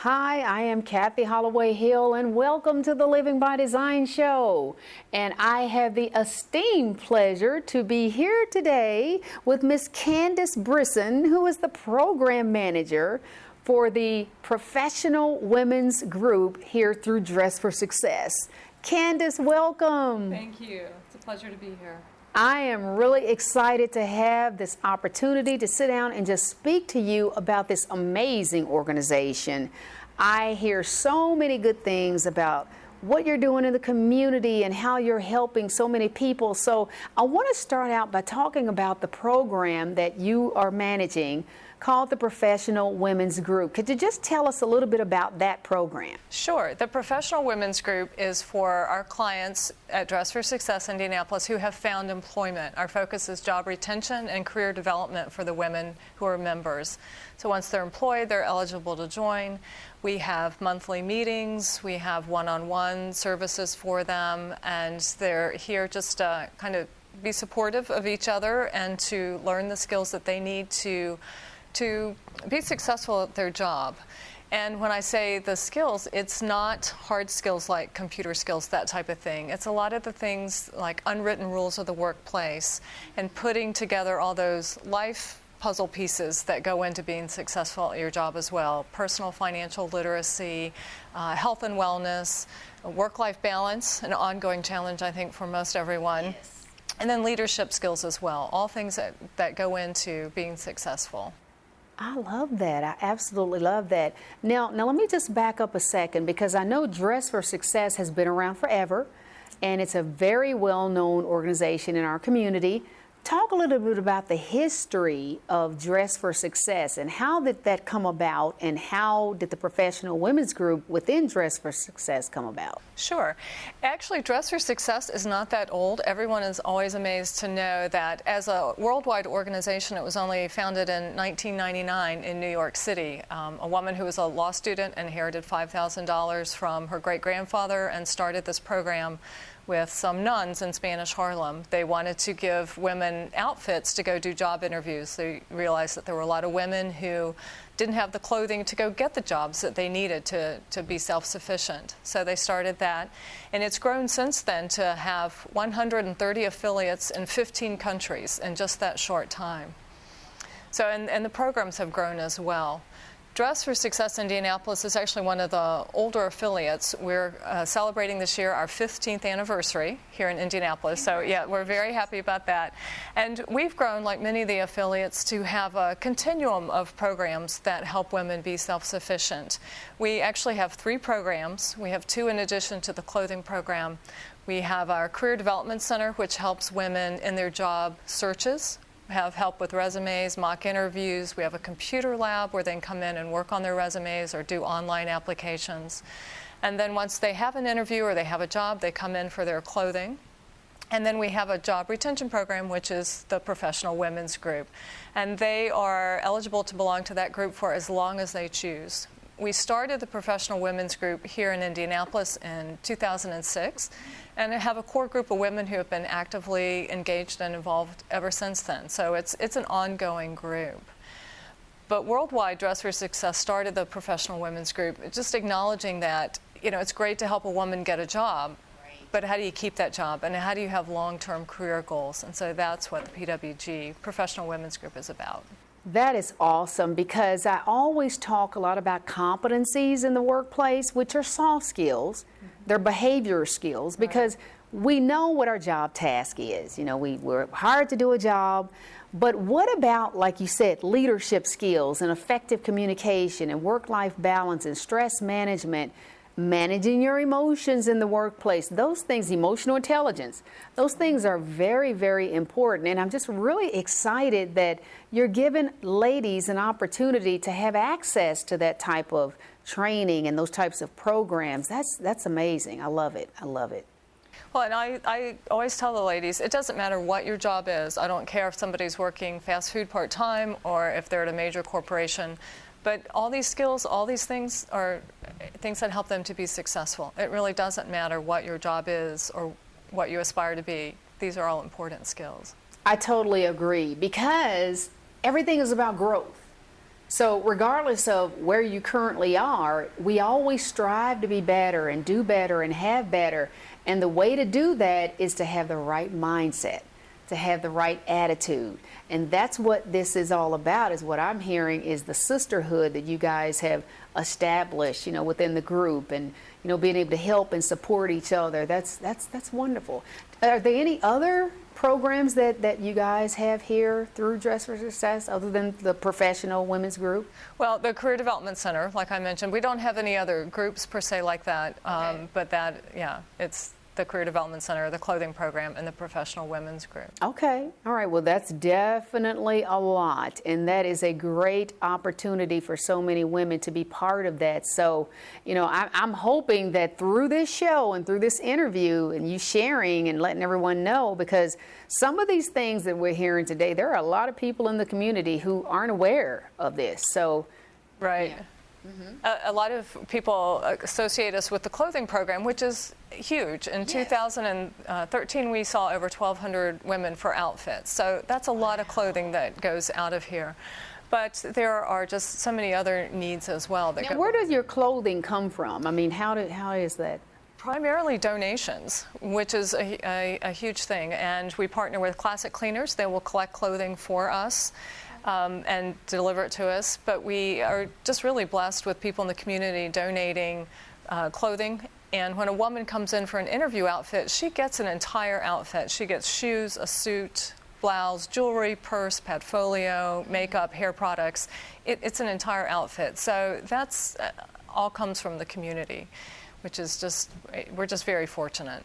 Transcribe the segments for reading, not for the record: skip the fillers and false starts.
Hi, I am Kathy Holloway Hill, and welcome to the Living by Design show. And I have the esteemed pleasure to be here today with Miss Candace Brisson, who is the program manager for the professional women's group here through Dress for Success. Candace, welcome. Thank you. It's a pleasure to be here. I am really excited to have this opportunity to sit down and just speak to you about this amazing organization. I hear so many good things about what you're doing in the community and how you're helping so many people. So I want to start out by talking about the program that you are managing called the Professional Women's Group. Could you just tell us a little bit about that program? Sure. The Professional Women's Group is for our clients at Dress for Success Indianapolis who have found employment. Our focus is job retention and career development for the women who are members. So once they're employed, they're eligible to join. We have monthly meetings, we have one-on-one services for them, and they're here just to kind of be supportive of each other and to learn the skills that they need to be successful at their job. And when I say the skills, it's not hard skills like computer skills, that type of thing. It's a lot of the things like unwritten rules of the workplace and putting together all those life puzzle pieces that go into being successful at your job as well. Personal financial literacy, health and wellness, work-life balance, an ongoing challenge, I think, for most everyone. Yes. And then leadership skills as well, all things that go into being successful. I love that. I absolutely love that. Now let me just back up a second, because I know Dress for Success has been around forever, and it's a very well-known organization in our community. Talk a little bit about the history of Dress for Success and how did that come about, and how did the Professional Women's Group within Dress for Success come about? Sure. Actually, Dress for Success is not that old. Everyone is always amazed to know that as a worldwide organization, it was only founded in 1999 in New York City. A woman who was a law student inherited $5,000 from her great-grandfather and started this program with some nuns in Spanish Harlem. They wanted to give women outfits to go do job interviews. They realized that there were a lot of women who didn't have the clothing to go get the jobs that they needed to be self-sufficient. So they started that, and it's grown since then to have 130 affiliates in 15 countries in just that short time. So, and the programs have grown as well. Dress for Success Indianapolis is actually one of the older affiliates. We're celebrating this year our 15th anniversary here in Indianapolis. So yeah, we're very happy about that. And we've grown, like many of the affiliates, to have a continuum of programs that help women be self-sufficient. We actually have 3 programs. We have 2 in addition to the clothing program. We have our Career Development Center, which helps women in their job searches. Have help with resumes, mock interviews. We have a computer lab where they can come in and work on their resumes or do online applications. And then once they have an interview or they have a job, they come in for their clothing. And then we have a job retention program, which is the Professional Women's Group. And they are eligible to belong to that group for as long as they choose. We started the Professional Women's Group here in Indianapolis in 2006, and have a core group of women who have been actively engaged and involved ever since then. So it's an ongoing group. But worldwide, Dress for Success started the Professional Women's Group, just acknowledging that, you know, it's great to help a woman get a job, but how do you keep that job, and how do you have long-term career goals? And so that's what the PWG, Professional Women's Group, is about. That is awesome, because I always talk a lot about competencies in the workplace, which are soft skills. They're behavior skills, because we know what our job task is. You know, we're hired to do a job, but what about, like you said, leadership skills and effective communication and work-life balance and stress management, managing your emotions in the workplace, those things, emotional intelligence, those things are very, very important. And I'm just really excited that you're giving ladies an opportunity to have access to that type of training and those types of programs. That's amazing. I love it. I love it. Well, and I always tell the ladies, it doesn't matter what your job is. I don't care if somebody's working fast food part-time or if they're at a major corporation. But all these skills, all these things are things that help them to be successful. It really doesn't matter what your job is or what you aspire to be. These are all important skills. I totally agree, because everything is about growth. So regardless of where you currently are, we always strive to be better and do better and have better. And the way to do that is to have the right mindset, to have the right attitude. And that's what this is all about, is what I'm hearing is the sisterhood that you guys have established, within the group, and, being able to help and support each other. That's wonderful. Are there any other programs that you guys have here through Dress for Success other than the professional women's group? Well, the Career Development Center, like I mentioned, we don't have any other groups per se like that, but it's the Career Development Center, the clothing program, and the professional women's group. Okay, all right, well, that's definitely a lot, and that is a great opportunity for so many women to be part of that. So, I'm hoping that through this show and through this interview and you sharing and letting everyone know, because some of these things that we're hearing today, there are a lot of people in the community who aren't aware of this. So, right. Yeah. A lot of people associate us with the clothing program, which is huge. In 2013, we saw over 1,200 women for outfits. So that's a lot of clothing that goes out of here. But there are just so many other needs as well. Now, where does your clothing come from? I mean, how is that? Primarily donations, which is a huge thing. And we partner with Classic Cleaners. They will collect clothing for us. And deliver it to us. But we are just really blessed with people in the community donating clothing. And when a woman comes in for an interview outfit, she gets an entire outfit. She gets shoes, a suit, blouse, jewelry, purse, portfolio, makeup, hair products. It's an entire outfit. So that's all comes from the community, which is we're just very fortunate.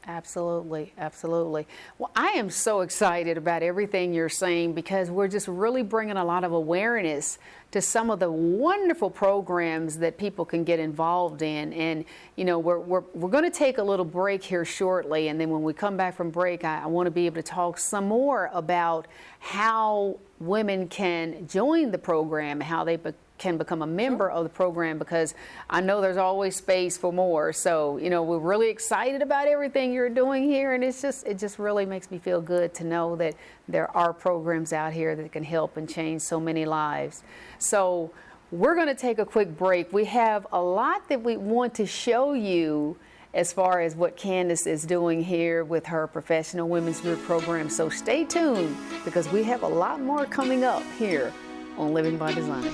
Absolutely, absolutely. Well, I am so excited about everything you're saying, because we're just really bringing a lot of awareness to some of the wonderful programs that people can get involved in. And, we're going to take a little break here shortly. And then when we come back from break, I want to be able to talk some more about how women can join the program, how they can become a member of the program, because I know there's always space for more. So, we're really excited about everything you're doing here, and it just really makes me feel good to know that there are programs out here that can help and change so many lives. So, we're going to take a quick break. We have a lot that we want to show you as far as what Candace is doing here with her professional women's group program. So stay tuned, because we have a lot more coming up here on Living by Design.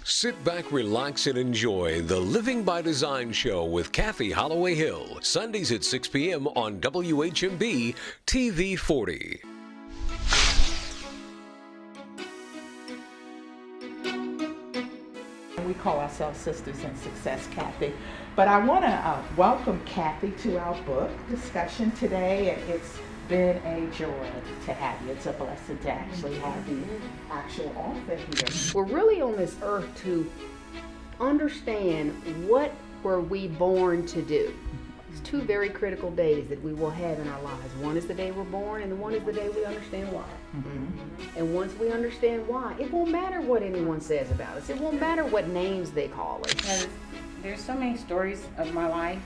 Sit back, relax, and enjoy the Living by Design show with Kathy Holloway Hill, Sundays at 6 p.m. on WHMB TV 40. We call ourselves Sisters in Success, Kathy. But I want to welcome Kathy to our book discussion today, and it's been a joy to have you. It's a blessing to actually have the actual author here. We're really on this earth to understand what were we born to do. It's two very critical days that we will have in our lives. One is the day we're born, and one is the day we understand why. Mm-hmm. And once we understand why, it won't matter what anyone says about us. It won't matter what names they call us. Because there's so many stories of my life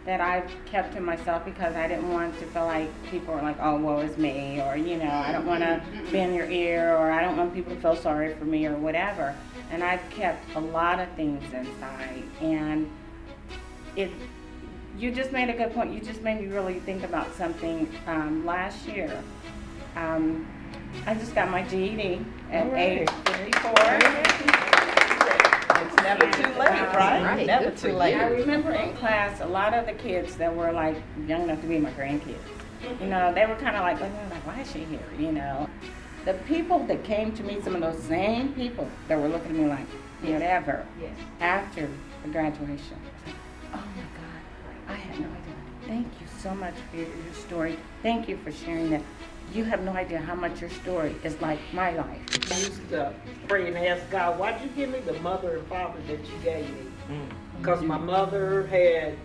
that I've kept to myself, because I didn't want to feel like people were like, oh, woe is me, or, I don't want to be in your ear, or I don't want people to feel sorry for me, or whatever. And I've kept a lot of things inside. And you just made a good point. You just made me really think about something. Last year, I just got my GED at age 54. It's never too late, right? Never too late. I remember in class, a lot of the kids that were like young enough to be my grandkids, they were kind of like, why is she here, The people that came to me, some of those same people that were looking at me like, whatever, after the graduation, I was like, oh my God, I had no idea. Thank you so much for your story. Thank you for sharing that. You have no idea how much your story is like my life. I used to pray and ask God, why'd you give me the mother and father that you gave me? Because my mother had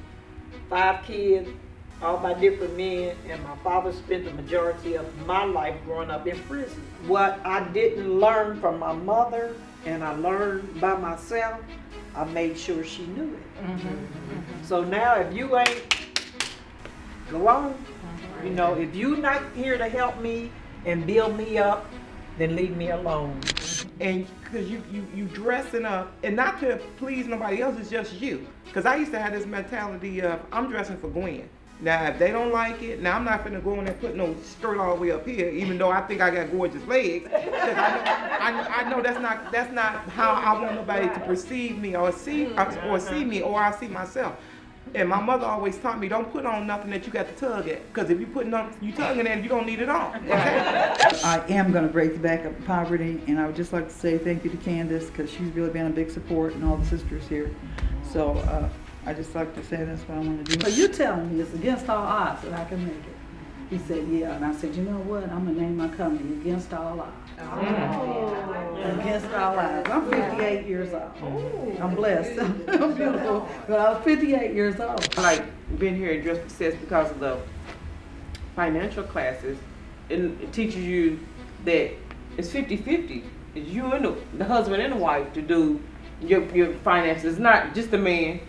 5 kids, all by different men, and my father spent the majority of my life growing up in prison. What I didn't learn from my mother and I learned by myself, I made sure she knew it. So now if you ain't, go on. If you're not here to help me and build me up, then leave me alone. and because you dressing up, and not to please nobody else, it's just you. Because I used to have this mentality of, I'm dressing for Gwen. Now, if they don't like it, now I'm not finna go in and put no skirt all the way up here, even though I think I got gorgeous legs. Because I know that's not how I want nobody to perceive me or see me, or I see myself. And my mother always taught me, don't put on nothing that you got to tug at. Because if you tugging at it, you don't need it on. I am going to break the back of poverty, and I would just like to say thank you to Candace, because she's really been a big support, and all the sisters here. So I just like to say that's what I want to do. So you're telling me it's against all odds that I can make it? He said, yeah. And I said, you know what? I'm going to name my company Against All Odds. Oh. Against All Odds. I'm 58 years old. Oh. I'm blessed. I'm beautiful. But I was 58 years old. I like being here at Dress for Success because of the financial classes. It teaches you that it's 50-50. It's you and the husband and the wife to do your finances. It's not just the man,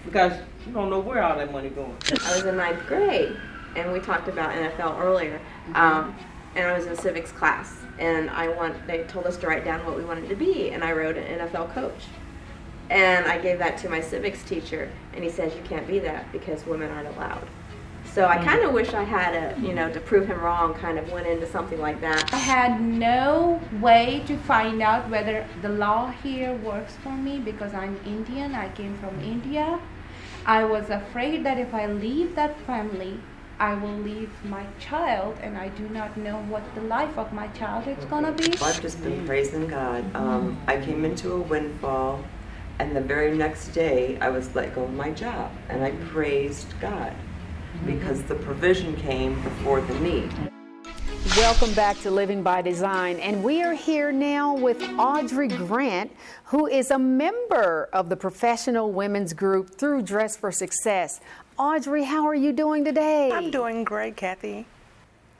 because you don't know where all that money going. I was in 9th grade, and we talked about NFL earlier, and I was in civics class, and they told us to write down what we wanted to be, and I wrote an NFL coach. And I gave that to my civics teacher, and he says, you can't be that because women aren't allowed. So I kind of wish I had to prove him wrong, kind of went into something like that. I had no way to find out whether the law here works for me because I'm Indian. I came from India. I was afraid that if I leave that family, I will leave my child, and I do not know what the life of my child is going to be. I've just been praising God. I came into a windfall, and the very next day I was let go of my job, and I praised God because the provision came before the need. Welcome back to Living by Design, and we are here now with Audrey Grant, who is a member of the professional women's group through Dress for Success. Audrey, how are you doing today? I'm doing great, Kathy.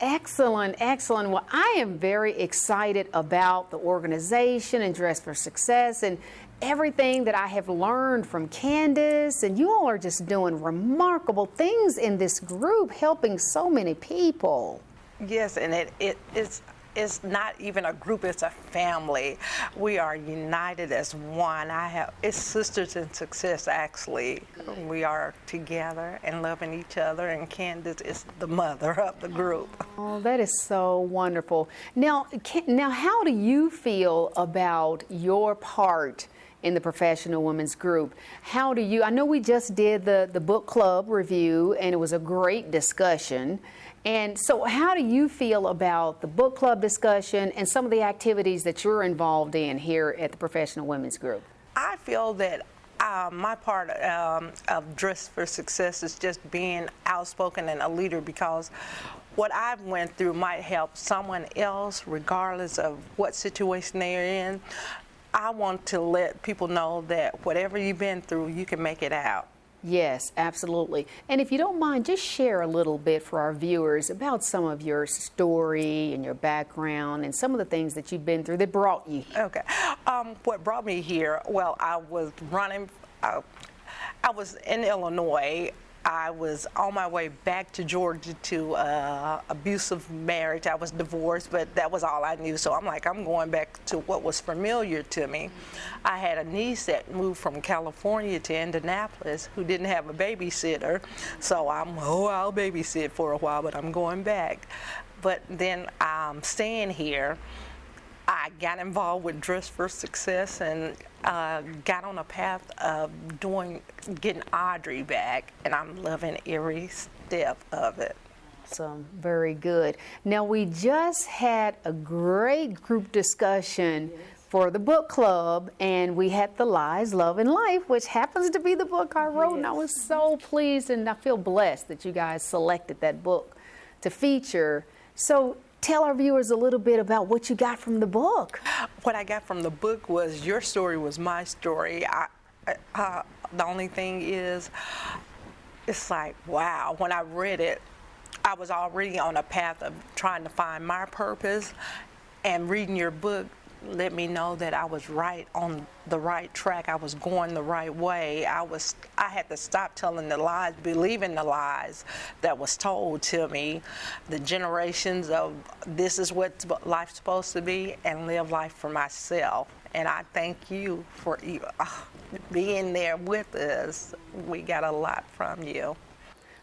Excellent, excellent. Well, I am very excited about the organization and Dress for Success and everything that I have learned from Candace, and you all are just doing remarkable things in this group, helping so many people. Yes, and it's not even a group, it's a family. We are united as one. It's Sisters in Success, actually. We are together and loving each other, and Candace is the mother of the group. Oh, that is so wonderful. Now, how do you feel about your part in the professional women's group? I know we just did the book club review, and it was a great discussion. And so how do you feel about the book club discussion and some of the activities that you're involved in here at the professional women's group? I feel that my part of Dress for Success is just being outspoken and a leader, because what I've went through might help someone else regardless of what situation they're in. I want to let people know that whatever you've been through, you can make it out. Yes, absolutely. And if you don't mind, just share a little bit for our viewers about some of your story and your background and some of the things that you've been through that brought you here. Okay. What brought me here, well, I was in Illinois. I was on my way back to Georgia to abusive marriage. I was divorced, but that was all I knew. So I'm going back to what was familiar to me. I had a niece that moved from California to Indianapolis who didn't have a babysitter. So I'll babysit for a while, but I'm going back. But then I'm staying here. I got involved with Dress for Success and got on a path of getting Audrey back, and I'm loving every step of it. Awesome, very good. Now, we just had a great group discussion for the book club, and we had The Lies, Love, and Life, which happens to be the book I wrote, and I was so pleased, and I feel blessed that you guys selected that book to feature. So tell our viewers a little bit about what you got from the book. What I got from the book was your story was my story. The only thing is, it's like, wow, when I read it, I was already on a path of trying to find my purpose, and reading your book let me know that I was right on the right track. I was going the right way. I had to stop telling the lies, believing the lies that was told to me, the generations of this is what life's supposed to be, and live life for myself. And I thank you for being there with us. We got a lot from you.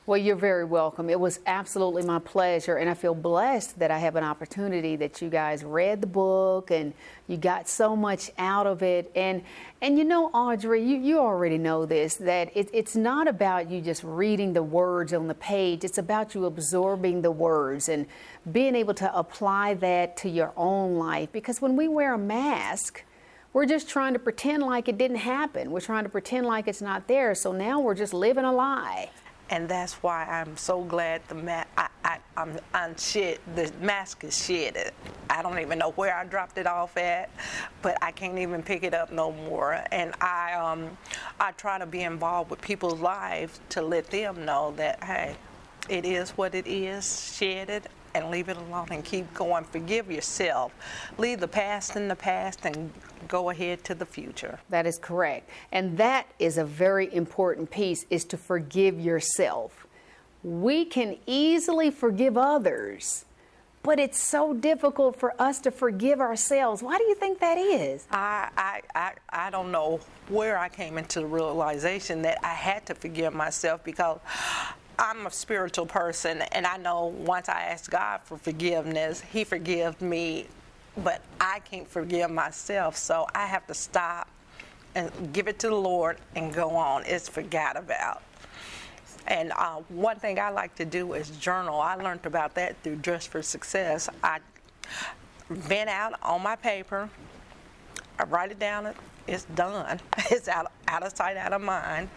Well, you're very welcome. It was absolutely my pleasure, and I feel blessed that I have an opportunity that you guys read the book and you got so much out of it. And you know, Audrey, you already know this, that it's not about you just reading the words on the page. It's about you absorbing the words and being able to apply that to your own life. Because when we wear a mask, we're just trying to pretend like it didn't happen. We're trying to pretend like it's not there. So now we're just living a lie. And that's why I'm so glad the mask is shedded. I don't even know where I dropped it off at, but I can't even pick it up no more. And I try to be involved with people's lives to let them know that, hey, it is what it is, shed it, and leave it alone and keep going. Forgive yourself. Leave the past in the past and go ahead to the future. That is correct. And that is a very important piece, is to forgive yourself. We can easily forgive others, but it's so difficult for us to forgive ourselves. Why do you think that is? I don't know where I came into the realization that I had to forgive myself, because I'm a spiritual person, and I know once I ask God for forgiveness, He forgives me, but I can't forgive myself, so I have to stop and give it to the Lord and go on. It's forgot about. And one thing I like to do is journal. I learned about that through Dress for Success. I vent out on my paper, I write it down, it's done. It's out of sight, out of mind.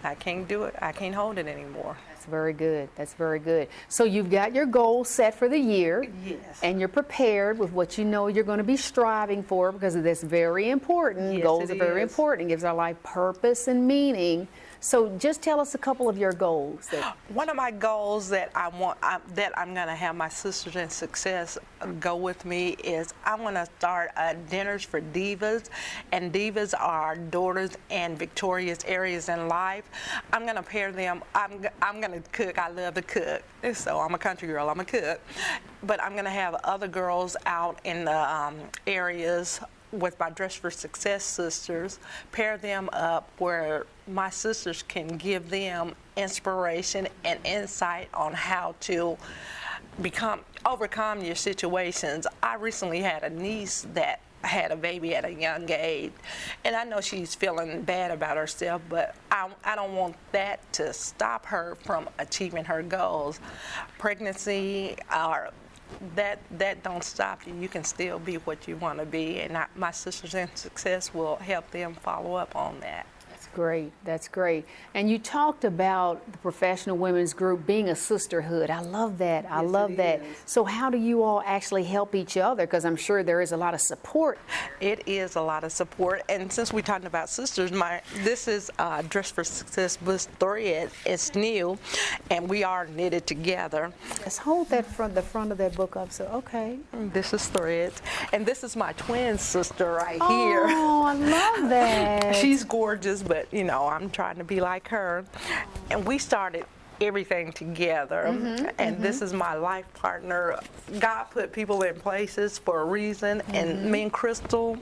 I can't do it. I can't hold it anymore. That's very good. That's very good. So you've got your goals set for the year. Yes. And you're prepared with what you know you're going to be striving for, because that's very important. Yes, Goals it are very is. important. It gives our life purpose and meaning. So just tell us a couple of your goals. One of my goals that that I'm going to have my Sisters in Success go with me is I want to start dinners for divas, and divas are daughters in victorious areas in life. I'm going to pair them. I'm going to cook. I love to cook, so I'm a country girl. I'm a cook, but I'm going to have other girls out in the areas with my Dress for Success sisters, pair them up where my sisters can give them inspiration and insight on how to overcome your situations. I recently had a niece that had a baby at a young age, and I know she's feeling bad about herself, but I don't want that to stop her from achieving her goals. Pregnancy or that don't stop you. You can still be what you want to be, and my Sisters in Success will help them follow up on that. That's great. That's great. And you talked about the professional women's group being a sisterhood. I love that. I love that. So how do you all actually help each other? Because I'm sure there is a lot of support. It is a lot of support. And since we're talking about sisters, this is Dress for Success Bliss Thread. It's new, and we are knitted together. Let's hold the front of that book up. So, okay. This is Threads. And this is my twin sister right here. Oh, I love that. She's gorgeous, but you know, I'm trying to be like her. And we started everything together. And this is my life partner. God put people in places for a reason. And me and Crystal,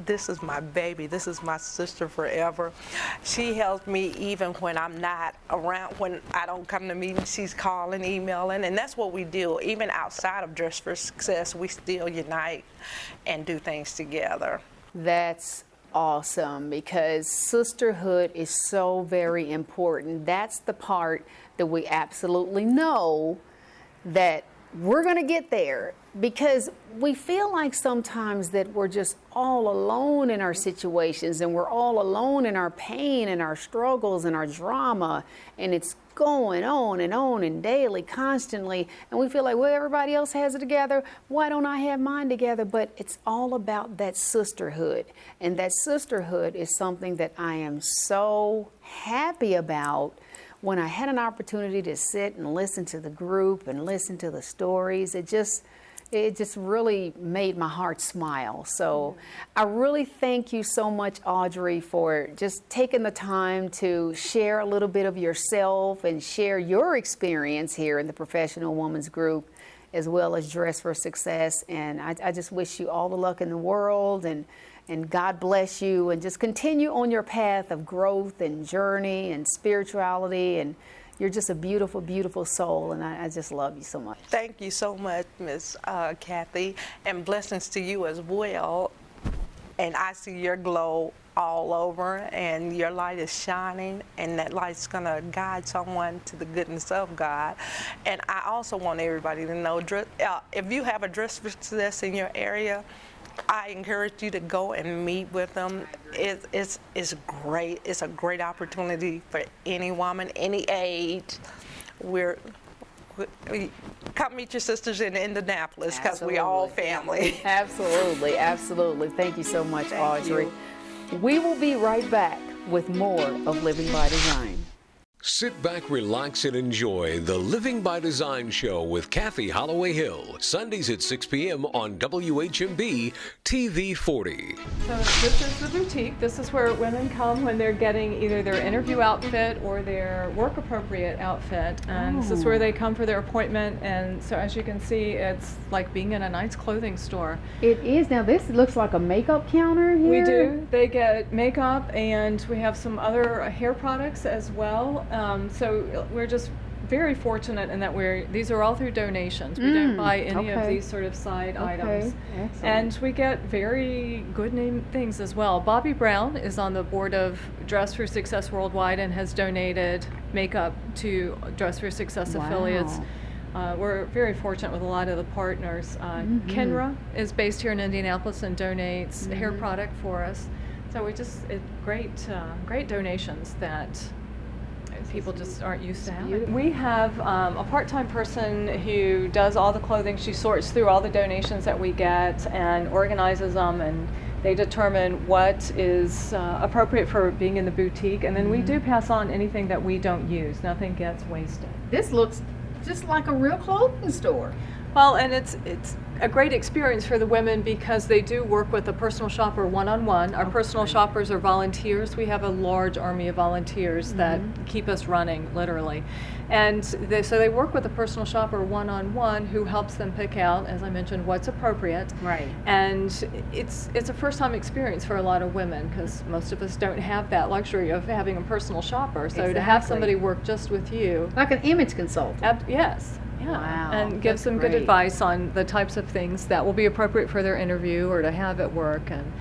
this is my baby. This is my sister forever. She helps me even when I'm not around, when I don't come to meetings. She's calling, emailing, and that's what we do. Even outside of Dress for Success, we still unite and do things together. That's awesome, because sisterhood is so very important. That's the part that we absolutely know that we're going to get there, because we feel like sometimes that we're just all alone in our situations, and we're all alone in our pain and our struggles and our drama, and it's going on and daily, constantly, and we feel like, well, everybody else has it together, why don't I have mine together? But it's all about that sisterhood, and that sisterhood is something that I am so happy about. When I had an opportunity to sit and listen to the group and listen to the stories, it just it just really made my heart smile. So I really thank you so much, Audrey, for just taking the time to share a little bit of yourself and share your experience here in the Professional Women's Group, as well as Dress for Success. And I just wish you all the luck in the world, and God bless you, and just continue on your path of growth and journey and spirituality. And you're just a beautiful, beautiful soul, and I just love you so much. Thank you so much, Miss Kathy, and blessings to you as well. And I see your glow all over, and your light is shining, and that light's gonna guide someone to the goodness of God. And I also want everybody to know, if you have a Dress for Success in your area, I encourage you to go and meet with them. It's great. It's a great opportunity for any woman, any age. Come meet your sisters in Indianapolis, because we all family. Absolutely, absolutely. Thank you so much, Audrey. We will be right back with more of Living by Design. Sit back, relax, and enjoy the Living by Design show with Kathy Holloway Hill, Sundays at 6 p.m. on WHMB TV 40. So this is the boutique. This is where women come when they're getting either their interview outfit or their work-appropriate outfit. And this is where they come for their appointment. And so as you can see, it's like being in a nice clothing store. It is. Now this looks like a makeup counter here. We do. They get makeup, and we have some other hair products as well. So we're just very fortunate in that these are all through donations. We don't buy any of these sort of side items. Excellent. And we get very good name things as well. Bobby Brown is on the board of Dress for Success Worldwide and has donated makeup to Dress for Success affiliates. We're very fortunate with a lot of the partners. Kenra is based here in Indianapolis and donates hair product for us. So it's great donations that people just aren't used to having. We have a part-time person who does all the clothing. She sorts through all the donations that we get and organizes them, and they determine what is appropriate for being in the boutique, and then we do pass on anything that we don't use. Nothing gets wasted. This looks just like a real clothing store. Well, and it's a great experience for the women because they do work with a personal shopper one-on-one. Our personal shoppers are volunteers. We have a large army of volunteers that keep us running, literally. And so they work with a personal shopper one-on-one who helps them pick out, as I mentioned, what's appropriate. Right. And it's a first-time experience for a lot of women because most of us don't have that luxury of having a personal shopper. So to have somebody work just with you. Like an image consultant. Yes. Yeah, wow, and give some good advice on the types of things that will be appropriate for their interview or to have at work, and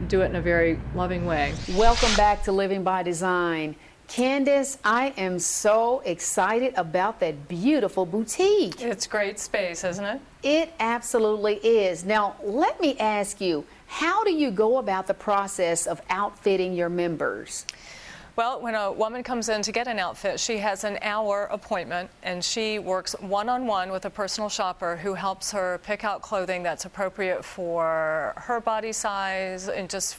do it in a very loving way. Welcome back to Living by Design. Candace, I am so excited about that beautiful boutique. It's great space, isn't it? It absolutely is. Now, let me ask you, how do you go about the process of outfitting your members? Well, when a woman comes in to get an outfit, she has an hour appointment, and she works one-on-one with a personal shopper who helps her pick out clothing that's appropriate for her body size and just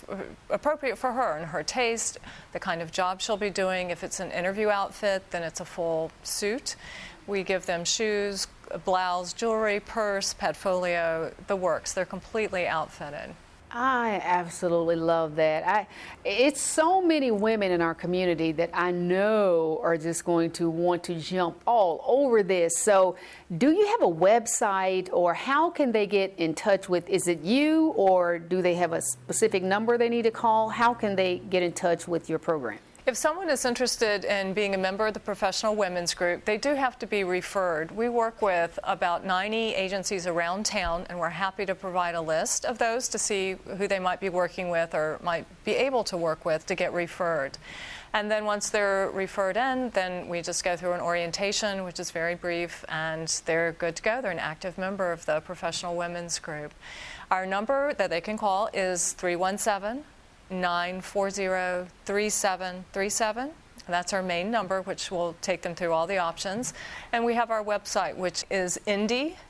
appropriate for her and her taste, the kind of job she'll be doing. If it's an interview outfit, then it's a full suit. We give them shoes, a blouse, jewelry, purse, padfolio, the works. They're completely outfitted. I absolutely love that. It's so many women in our community that I know are just going to want to jump all over this. So do you have a website, or how can they get in touch with, is it you, or do they have a specific number they need to call? How can they get in touch with your program? If someone is interested in being a member of the Professional Women's Group, they do have to be referred. We work with about 90 agencies around town, and we're happy to provide a list of those to see who they might be working with or might be able to work with to get referred. And then once they're referred in, then we just go through an orientation, which is very brief, and they're good to go. They're an active member of the Professional Women's Group. Our number that they can call is 317-940-3737. That's our main number, which will take them through all the options. And we have our website, which is indydfs.org.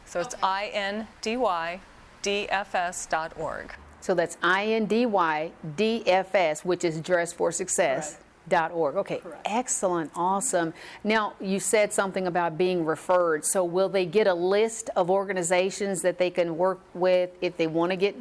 So it's INDYDFS.org. So that's INDYDFS, which is Dress for Success. .org. Okay, excellent, awesome. Now, you said something about being referred. So will they get a list of organizations that they can work with if they want to get?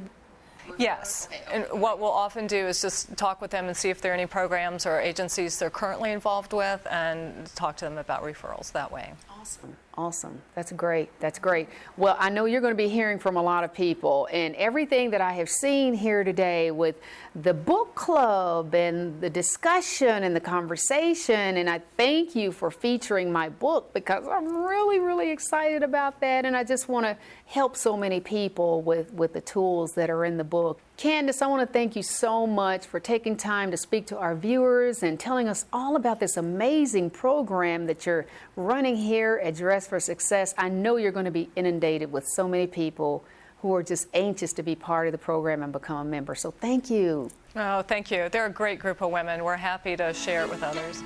Yes, and what we'll often do is just talk with them and see if there are any programs or agencies they're currently involved with, and talk to them about referrals that way. Awesome. Awesome. That's great. That's great. Well, I know you're going to be hearing from a lot of people, and everything that I have seen here today with the book club and the discussion and the conversation, and I thank you for featuring my book because I'm really, really excited about that, and I just want to help so many people with the tools that are in the book. Candace, I want to thank you so much for taking time to speak to our viewers and telling us all about this amazing program that you're running here at Dress for Success. I know you're going to be inundated with so many people who are just anxious to be part of the program and become a member. So thank you. Oh, thank you. They're a great group of women. We're happy to share it with others.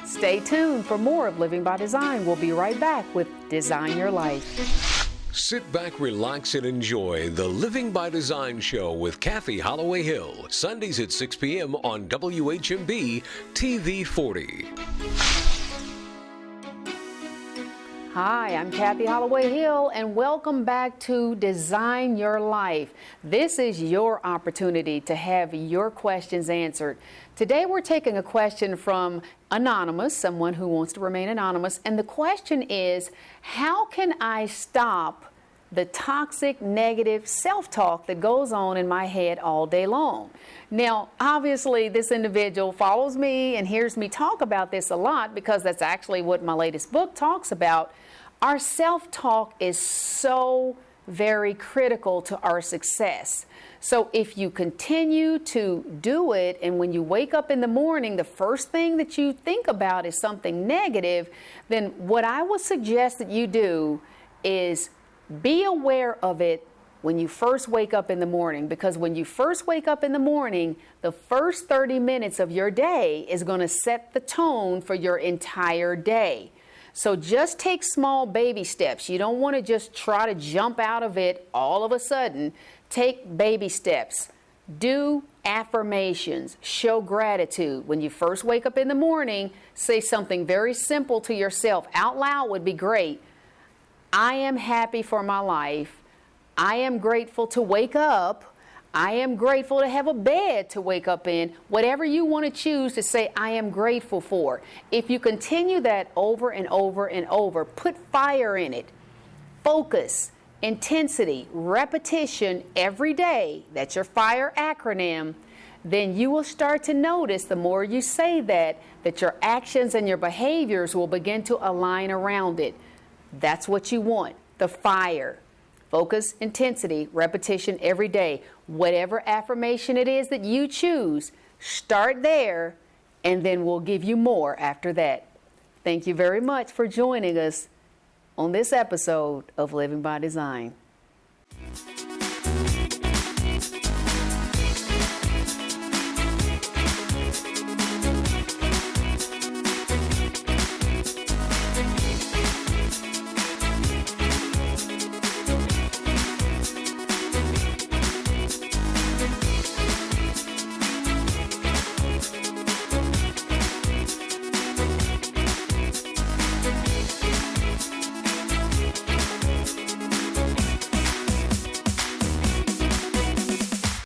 Stay tuned for more of Living by Design. We'll be right back with Design Your Life. Sit back, relax, and enjoy the Living by Design show with Kathy Holloway Hill, Sundays at 6 p.m. on WHMB TV 40. Hi, I'm Kathy Holloway Hill, and welcome back to Design Your Life. This is your opportunity to have your questions answered. Today we're taking a question from Anonymous, someone who wants to remain anonymous, and the question is, how can I stop the toxic, negative self-talk that goes on in my head all day long? Now, obviously, this individual follows me and hears me talk about this a lot because that's actually what my latest book talks about. Our self-talk is so very critical to our success. So if you continue to do it, and when you wake up in the morning, the first thing that you think about is something negative, then what I would suggest that you do is be aware of it when you first wake up in the morning, because when you first wake up in the morning, the first 30 minutes of your day is going to set the tone for your entire day. So just take small baby steps. You don't want to just try to jump out of it all of a sudden. Take baby steps. Do affirmations. Show gratitude. When you first wake up in the morning, say something very simple to yourself. Out loud would be great. I am happy for my life. I am grateful to wake up. I am grateful to have a bed to wake up in. Whatever you want to choose to say, I am grateful for. If you continue that over and over and over, put fire in it. Focus, intensity, repetition every day. That's your FIRE acronym. Then you will start to notice, the more you say that your actions and your behaviors will begin to align around it. That's what you want, the FIRE. Focus, intensity, repetition every day. Whatever affirmation it is that you choose, start there, and then we'll give you more after that. Thank you very much for joining us on this episode of Living by Design.